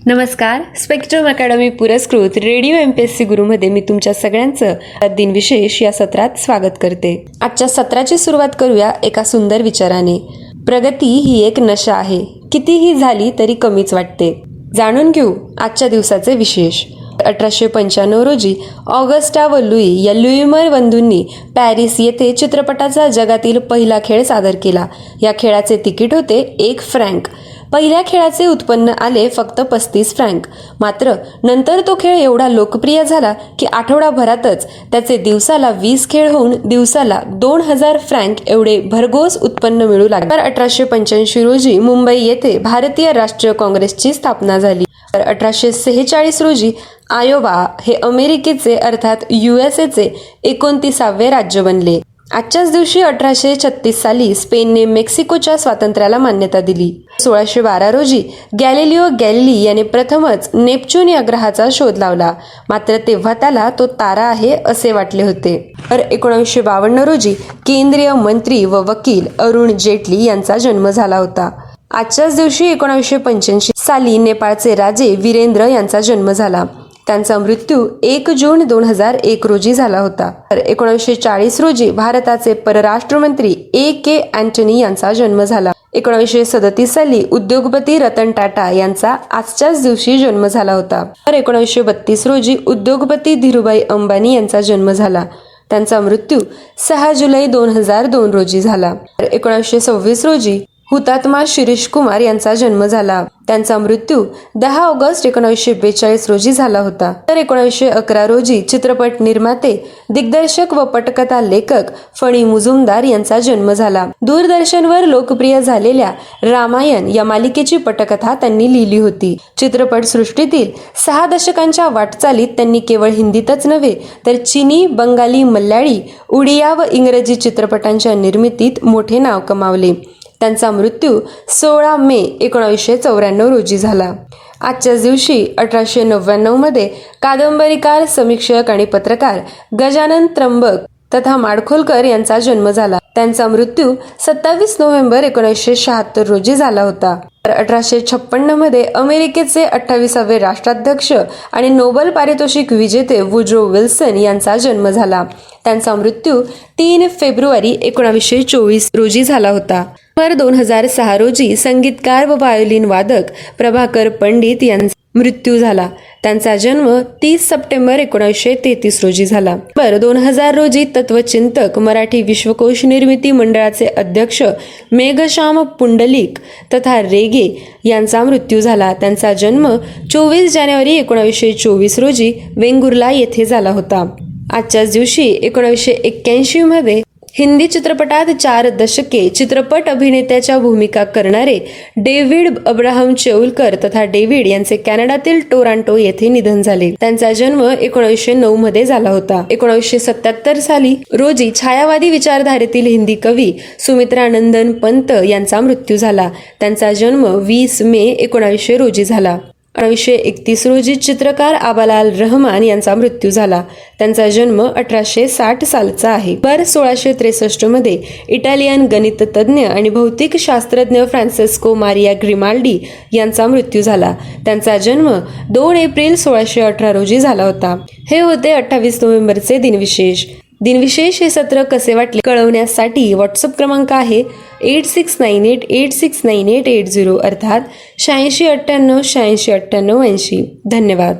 नमस्कार. Spectrum academy पुरस्कृत radio MPSC गुरुमध्ये मी तुमच्या सगळ्यांचं दिनविशेष या सत्रात स्वागत करते. आजच्या सत्राची सुरुवात करूया एका सुंदर विचाराने. प्रगती ही एक नशा आहे, कितीही झाली तरी कमीच वाटते. जाणून घेऊ आजच्या दिवसाचे विशेष. 1895 रोजी ऑगस्टा व लुई या लुईमर बंधूंनी पॅरिस येथे चित्रपटाचा जगातील पहिला खेळ सादर केला. या खेळाचे तिकीट होते 1 फ्रँक. पहिल्या खेळाचे उत्पन्न आले फक्त 35 फ्रँक. मात्र नंतर तो खेळ एवढा लोकप्रिय झाला की आठवडाभरातच त्याचे दिवसाला 20 खेळ होऊन दिवसाला 2000 फ्रँक एवढे भरघोस उत्पन्न मिळू लागले. 1885 रोजी मुंबई येथे भारतीय राष्ट्रीय काँग्रेसची स्थापना झाली. 1846 रोजी आयोवा हे अमेरिकेचे अर्थात USAचे 29वे राज्य बनले. आजच्याच दिवशी 1836 साली स्पेनने मेक्सिकोच्या स्वातंत्र्याला मान्यता दिली. 1612 रोजी गॅलिलिओ गॅलिली याने प्रथमच नेपच्यून या ग्रहाचा शोध लावला. मात्र तेव्हा त्याला तो तारा आहे असे वाटले होते. 1952 रोजी केंद्रीय मंत्री व वकील अरुण जेटली यांचा जन्म झाला होता. आजच्याच दिवशी 1985 साली नेपाळचे राजे वीरेंद्र यांचा जन्म झाला. त्यांचा मृत्यू 1 जून 2001 रोजी झाला होता. 1940 रोजी भारताचे परराष्ट्र मंत्री A.K. अँटनी यांचा जन्म झाला. 1937 साली उद्योगपती रतन टाटा यांचा आजच्याच दिवशी जन्म झाला होता. 1932 रोजी उद्योगपती धीरूभाई अंबानी यांचा जन्म झाला. त्यांचा मृत्यू 6 जुलै 2002 रोजी झाला. 1926 रोजी हुतात्मा शिरीष कुमार यांचा जन्म झाला. त्यांचा मृत्यू 10 ऑगस्ट 1942 रोजी झाला होता. 1911 रोजी चित्रपट निर्माते, दिग्दर्शक व पटकथा लेखक फणी मुजुमदार यांचा जन्म झाला. दूरदर्शनवर लोकप्रिय झालेल्या रामायण या मालिकेची पटकथा त्यांनी लिहिली होती. चित्रपट सृष्टीतील 6 दशकांच्या वाटचालीत त्यांनी केवळ हिंदीतच नव्हे तर चिनी, बंगाली, मल्याळी, उडिया व इंग्रजी चित्रपटांच्या निर्मितीत मोठे नाव कमावले. त्यांचा मृत्यू 16 मे 1994 रोजी झाला. आजच्याच दिवशी 1899 मध्ये कादंबरीकार, समीक्षक आणि पत्रकार गजानन त्र्यंबक तथा माडखोलकर यांचा जन्म झाला. त्यांचा मृत्यू 27 नोव्हेंबर 1976 रोजी झाला होता. 1856 मध्ये अमेरिकेचे 28वे राष्ट्राध्यक्ष आणि नोबेल पारितोषिक विजेते वुड्रो विल्सन यांचा जन्म झाला. त्यांचा मृत्यू 3 फेब्रुवारी 1924 रोजी झाला होता. 2006 रोजी संगीतकार व व्हायोलिन वादक प्रभाकर पंडित यांचा मृत्यू झाला. त्यांचा जन्म 30 सप्टेंबर 1933 रोजी झाला. 2000 रोजी तत्वचिंतक, मराठी विश्वकोश निर्मिती मंडळाचे अध्यक्ष मेघश्याम पुंडलिक तथा रेगे यांचा मृत्यू झाला. त्यांचा जन्म 24 जानेवारी 1924 रोजी वेंगुर्ला येथे झाला होता. आजच्याच दिवशी 1981 मध्ये हिंदी चित्रपटात 4 दशके चित्रपट अभिनेत्याच्या भूमिका करणारे डेव्हिड अब्राहम चेऊलकर तथा डेव्हिड यांचे कॅनडातील टोरंटो येथे निधन झाले. त्यांचा जन्म 1909 मध्ये झाला होता. 1977 साली रोजी छायावादी विचारधारेतील हिंदी कवी सुमित्रा नंदन पंत यांचा मृत्यू झाला. त्यांचा जन्म 20 मे 1900 रोजी झाला. 1931 रोजी चित्रकार आबालाल रहमान यांचा मृत्यू झाला. त्यांचा जन्म 1860 सालचा आहे. 1663 मध्ये इटालियन गणिततज्ञ आणि भौतिक शास्त्रज्ञ फ्रान्सिस्को मारिया ग्रिमाल्डी यांचा मृत्यू झाला. त्यांचा जन्म 2 एप्रिल 1618 रोजी झाला होता. हे होते 28 नोव्हेंबरचे दिनविशेष. दिनविशेष हे सत्र कसे वाटले कळवण्यासाठी व्हॉट्सअप क्रमांक आहे 8698869880 अर्थात 8698 8698 80. धन्यवाद.